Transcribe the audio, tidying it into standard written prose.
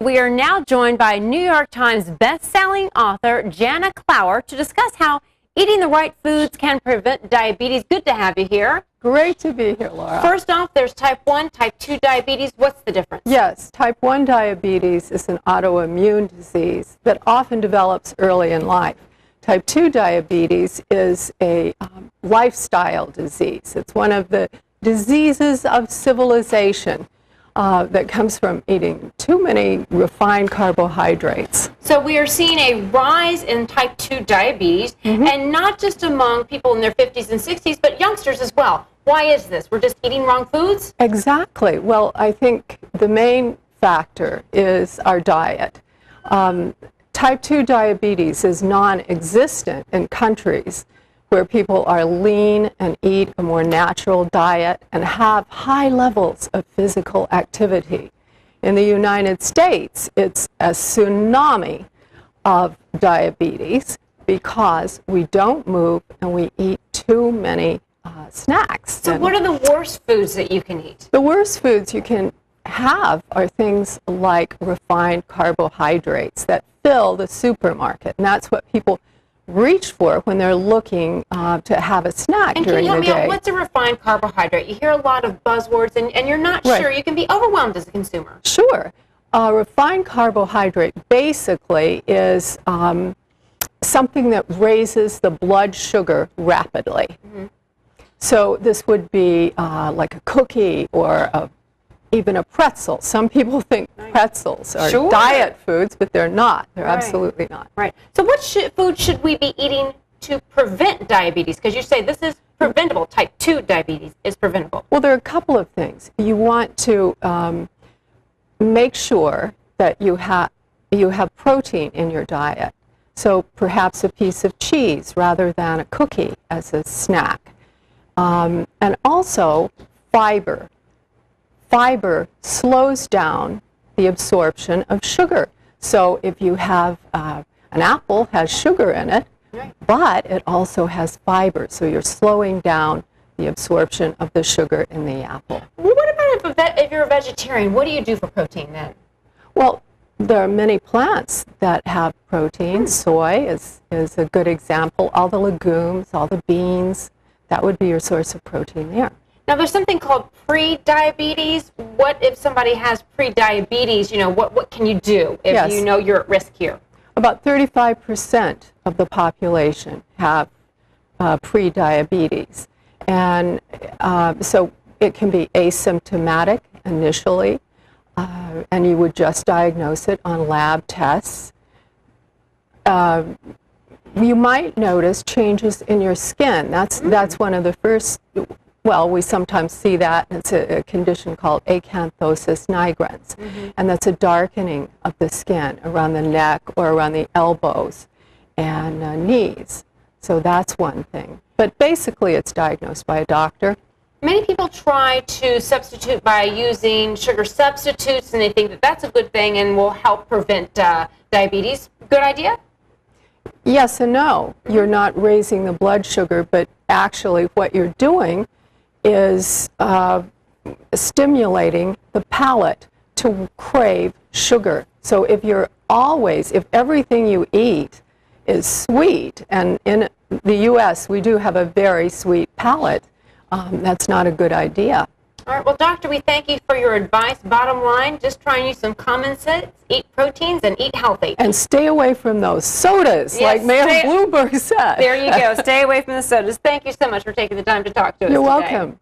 We are now joined by New York Times best-selling author Jana Klauer to discuss how eating the right foods can prevent diabetes. Good to have you here. Great to be here, Laura. First off, there's type 1, type 2 diabetes. What's the difference? Yes, type 1 diabetes is an autoimmune disease that often develops early in life. Type 2 diabetes is a lifestyle disease. It's one of the diseases of civilization that comes from eating too many refined carbohydrates. So we are seeing a rise in type 2 diabetes, and not just among people in their 50s and 60s, but youngsters as well. Why is this? We're just eating wrong foods? Exactly. Well, I think the main factor is our diet. Type 2 diabetes is non-existent in countries where people are lean and eat a more natural diet and have high levels of physical activity. In the United States, it's a tsunami of diabetes because we don't move and we eat too many snacks. So what are the worst foods that you can eat? The worst foods you can have are things like refined carbohydrates that fill the supermarket, and that's what people reach for when they're looking to have a snack during the day. And can you help me out? What's a refined carbohydrate? You hear a lot of buzzwords, and you're not sure. You can be overwhelmed as a consumer. Sure. Refined carbohydrate basically is something that raises the blood sugar rapidly. So this would be like a cookie or even a pretzel. Some people think pretzels are diet foods, but they're not. They're absolutely not. Right. So what food should we be eating to prevent diabetes? Because you say this is preventable. Type 2 diabetes is preventable. Well, there are a couple of things. You want to make sure that you have protein in your diet. So perhaps a piece of cheese rather than a cookie as a snack. And also fiber. Fiber slows down the absorption of sugar. So if you have an apple has sugar in it, but it also has fiber. So you're slowing down the absorption of the sugar in the apple. What about if you're a vegetarian? What do you do for protein then? Well, there are many plants that have protein. Soy is a good example. All the legumes, all the beans, that would be your source of protein there. Now, there's something called pre-diabetes. What if somebody has pre-diabetes? You know, what can you do if you know you're at risk here? About 35% of the population have pre-diabetes. And so it can be asymptomatic initially, and you would just diagnose it on lab tests. You might notice changes in your skin. That's one of the first. Well, we sometimes see that. It's a condition called acanthosis nigrans, and that's a darkening of the skin around the neck or around the elbows and knees. So that's one thing. But basically, it's diagnosed by a doctor. Many people try to substitute by using sugar substitutes, and they think that that's a good thing and will help prevent diabetes. Good idea? Yes and no. You're not raising the blood sugar, but actually what you're doing is stimulating the palate to crave sugar. So if everything you eat is sweet, and in the U.S. we do have a very sweet palate, that's not a good idea. All right, well, doctor, we thank you for your advice. Bottom line, just try and use some common sense, eat proteins, and eat healthy. And stay away from those sodas, like Mayor Bloomberg said. There you go. Stay away from the sodas. Thank you so much for taking the time to talk to us today. You're welcome.